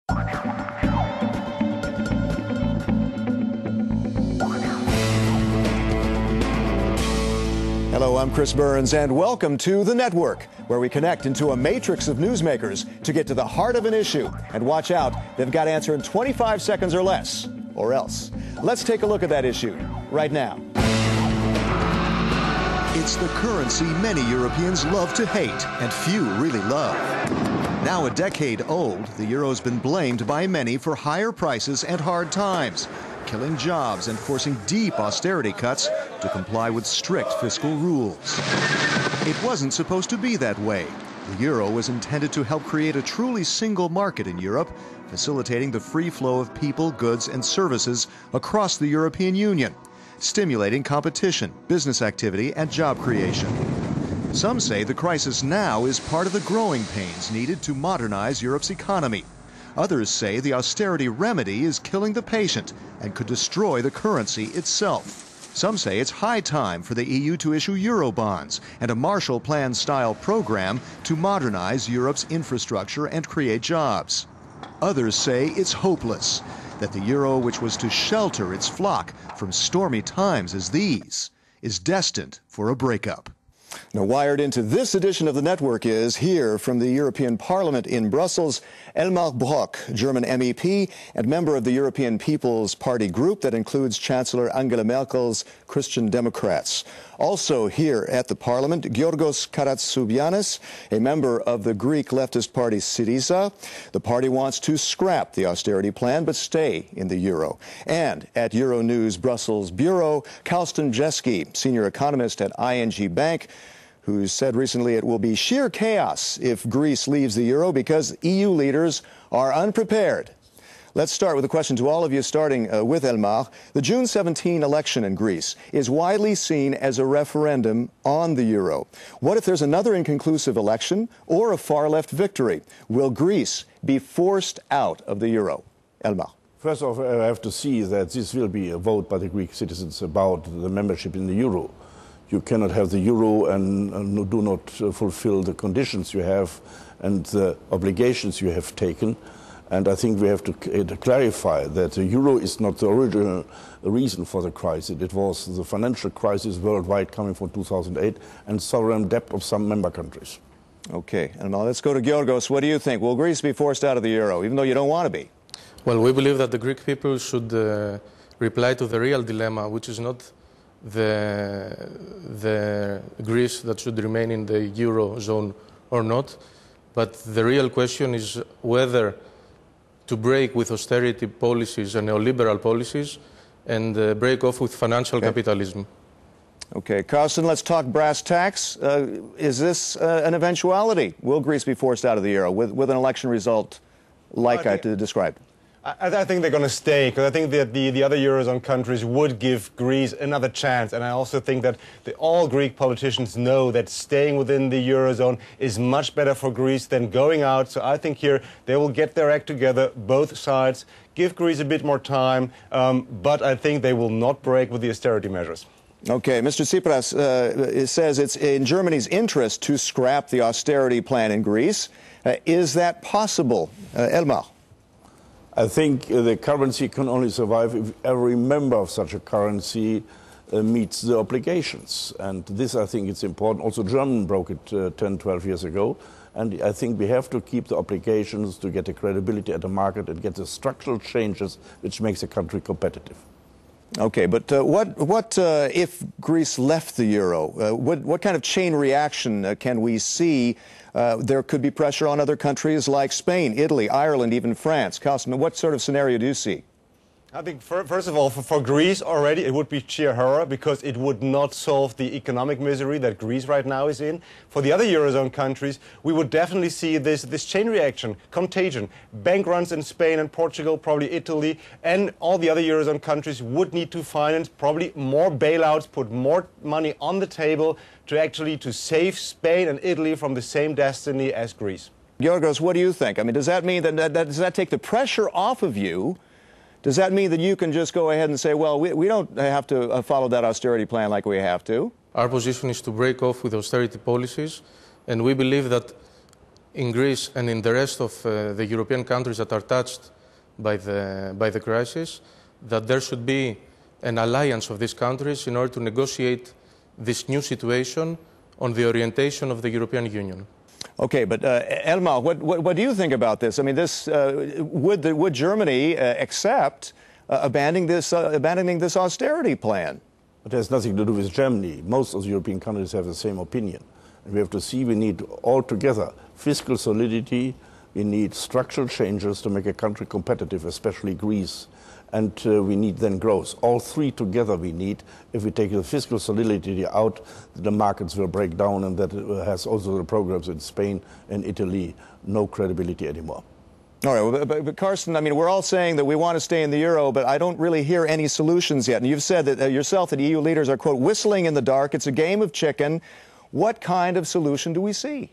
Hello, I'm Chris Burns, and welcome to The Network, where we connect into a matrix of newsmakers to get to the heart of an issue. And watch out, they've got to answer in 25 seconds or less, or else. Let's take a look at that issue right now. It's the currency many Europeans love to hate, and few really love. Now a decade old, the euro's been blamed by many for higher prices and hard times, killing jobs and forcing deep austerity cuts to comply with strict fiscal rules. It wasn't supposed to be that way. The euro was intended to help create a truly single market in Europe, facilitating the free flow of people, goods, and services across the European Union, stimulating competition, business activity, and job creation. Some say the crisis now is part of the growing pains needed to modernize Europe's economy. Others say the austerity remedy is killing the patient and could destroy the currency itself. Some say it's high time for the EU to issue Eurobonds and a Marshall Plan-style program to modernize Europe's infrastructure and create jobs. Others say it's hopeless, that the euro, which was to shelter its flock from stormy times as these, is destined for a breakup. Now, wired into this edition of the network is, here from the European Parliament in Brussels, Elmar Brok, German MEP and member of the European People's Party group that includes Chancellor Angela Merkel's Christian Democrats. Also here at the Parliament, Giorgios Karatsioubanis, a member of the Greek leftist party Syriza. The party wants to scrap the austerity plan but stay in the euro. And at Euronews Brussels Bureau, Carsten Brzeski, senior economist at ING Bank, who said recently it will be sheer chaos if Greece leaves the euro because EU leaders are unprepared. Let's start with a question to all of you, starting with Elmar. The June 17 election in Greece is widely seen as a referendum on the euro. What if there's another inconclusive election or a far-left victory? Will Greece be forced out of the euro? Elmar. First of all, I have to see that this will be a vote by the Greek citizens about the membership in the euro. You cannot have the euro and do not fulfill the conditions you have and the obligations you have taken. And I think we have to clarify that the euro is not the original reason for the crisis. It was the financial crisis worldwide coming from 2008 and sovereign debt of some member countries. Okay, and now let's go to Giorgos. What do you think? Will Greece be forced out of the euro, even though you don't want to be? Well, we believe that the Greek people should reply to the real dilemma, which is not the Greece that should remain in the eurozone or not, but the real question is whether to break with austerity policies and neoliberal policies and break off with financial capitalism. Okay, Carsten, let's talk brass tacks. Is this an eventuality? Will Greece be forced out of the euro with an election result like I described? I think they're going to stay, because I think that the other Eurozone countries would give Greece another chance. And I also think that all Greek politicians know that staying within the Eurozone is much better for Greece than going out. So I think here they will get their act together, both sides, give Greece a bit more time, but I think they will not break with the austerity measures. Okay, Mr. Tsipras says it's in Germany's interest to scrap the austerity plan in Greece. Is that possible? Elmar? I think the currency can only survive if every member of such a currency meets the obligations. And this, I think, it's important. Also, Germany broke it 10, 12 years ago. And I think we have to keep the obligations to get the credibility at the market and get the structural changes which makes a country competitive. Okay, but what if Greece left the euro? What kind of chain reaction can we see? There could be pressure on other countries like Spain, Italy, Ireland, even France. Carsten, what sort of scenario do you see? I think, first of all, for Greece already, it would be sheer horror because it would not solve the economic misery that Greece right now is in. For the other Eurozone countries, we would definitely see this chain reaction, contagion. Bank runs in Spain and Portugal, probably Italy, and all the other Eurozone countries would need to finance probably more bailouts, put more money on the table to save Spain and Italy from the same destiny as Greece. Giorgos, what do you think? I mean, does that mean does that take the pressure off of you? Does that mean that you can just go ahead and say, well, we don't have to follow that austerity plan like we have to? Our position is to break off with austerity policies, and we believe that in Greece and in the rest of the European countries that are touched by the crisis, that there should be an alliance of these countries in order to negotiate this new situation on the orientation of the European Union. Okay, but Elmar, what do you think about this? I mean, would Germany accept abandoning this austerity plan? It has nothing to do with Germany. Most of the European countries have the same opinion. And we have to see we need altogether fiscal solidity, we need structural changes to make a country competitive, especially Greece, and we need then growth. All three together we need. If we take the fiscal solidity out, the markets will break down, and that has also the programs in Spain and Italy no credibility anymore. All right, but Carsten, I mean, we're all saying that we want to stay in the euro, but I don't really hear any solutions yet. And you've said that yourself that EU leaders are, quote, whistling in the dark. It's a game of chicken. What kind of solution do we see?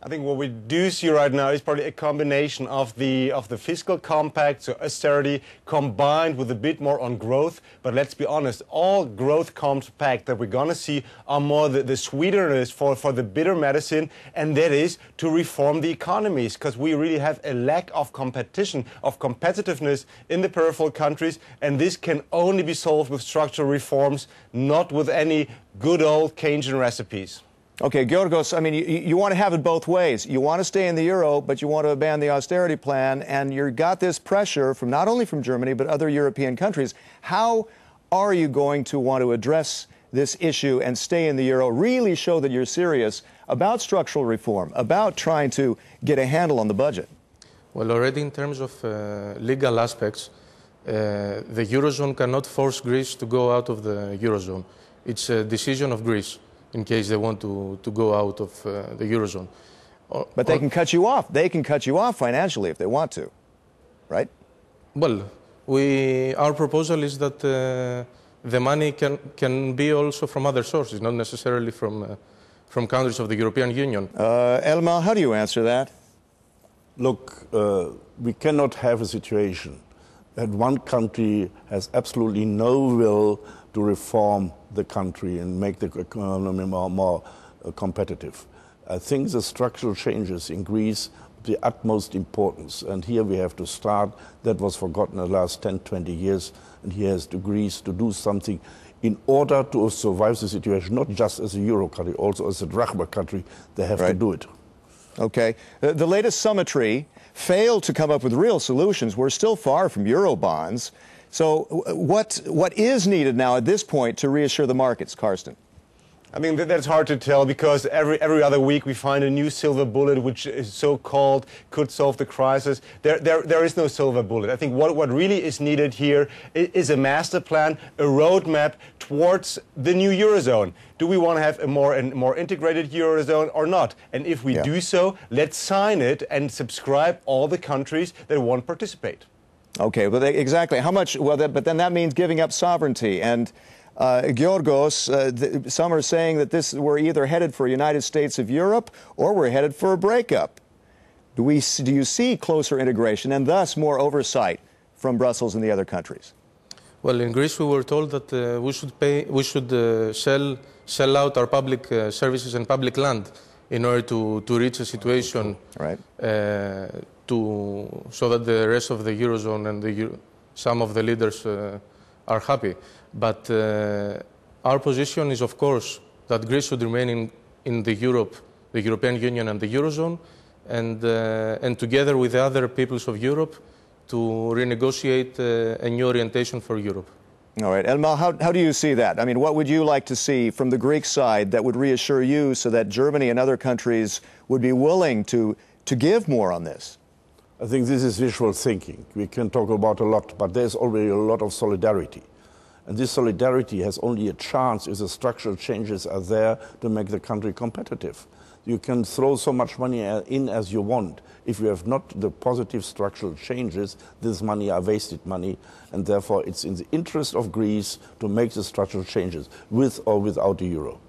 I think what we do see right now is probably a combination of the fiscal compact, so austerity, combined with a bit more on growth. But let's be honest, all growth compact that we're going to see are more the sweeteners for the bitter medicine, and that is to reform the economies, because we really have a lack of competition, of competitiveness in the peripheral countries, and this can only be solved with structural reforms, not with any good old Keynesian recipes. Okay, Giorgios, I mean, you want to have it both ways. You want to stay in the euro, but you want to abandon the austerity plan, and you've got this pressure from not only from Germany, but other European countries. How are you going to want to address this issue and stay in the euro, really show that you're serious about structural reform, about trying to get a handle on the budget? Well, already in terms of legal aspects, the Eurozone cannot force Greece to go out of the Eurozone. It's a decision of Greece, in case they want to go out of the Eurozone. But they can cut you off. They can cut you off financially if they want to, right? Well, our proposal is that the money can be also from other sources, not necessarily from countries of the European Union. Elmar, how do you answer that? Look, we cannot have a situation that one country has absolutely no will to reform the country and make the economy more competitive. I think the structural changes in Greece are the utmost importance, and here we have to start. That was forgotten in the last 10, 20 years, and here is to Greece to do something in order to survive the situation, not just as a euro country, also as a drachma country. They have to do it. Okay. The latest summitry failed to come up with real solutions. We're still far from euro bonds. So what is needed now at this point to reassure the markets, Carsten? I mean, that's hard to tell, because every other week we find a new silver bullet, which is so-called could solve the crisis. There is no silver bullet. I think what really is needed here is a master plan, a roadmap towards the new Eurozone. Do we want to have a more integrated Eurozone or not? And if we do so, let's sign it and subscribe all the countries that want to participate. Okay, well, exactly. How much? Well, but then that means giving up sovereignty. And Giorgos, some are saying that we're either headed for a United States of Europe or we're headed for a breakup. Do you see closer integration and thus more oversight from Brussels and the other countries? Well, in Greece we were told that we should sell out our public services and public land in order to reach a situation so that the rest of the Eurozone and some of the leaders are happy. But our position is, of course, that Greece should remain in the European Union and the Eurozone, and together with the other peoples of Europe to renegotiate a new orientation for Europe. All right. Elmar, how do you see that? I mean, what would you like to see from the Greek side that would reassure you so that Germany and other countries would be willing to give more on this? I think this is visual thinking. We can talk about a lot, but there's already a lot of solidarity. And this solidarity has only a chance if the structural changes are there to make the country competitive. You can throw so much money in as you want. If you have not the positive structural changes, this money are wasted money, and therefore it's in the interest of Greece to make the structural changes, with or without the euro.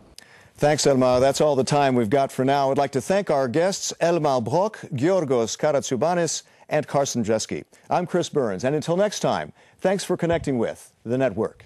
Thanks, Elmar. That's all the time we've got for now. I'd like to thank our guests, Elmar Brok, Giorgios Karatsioubanis, and Carsten Brzeski. I'm Chris Burns, and until next time, thanks for connecting with The Network.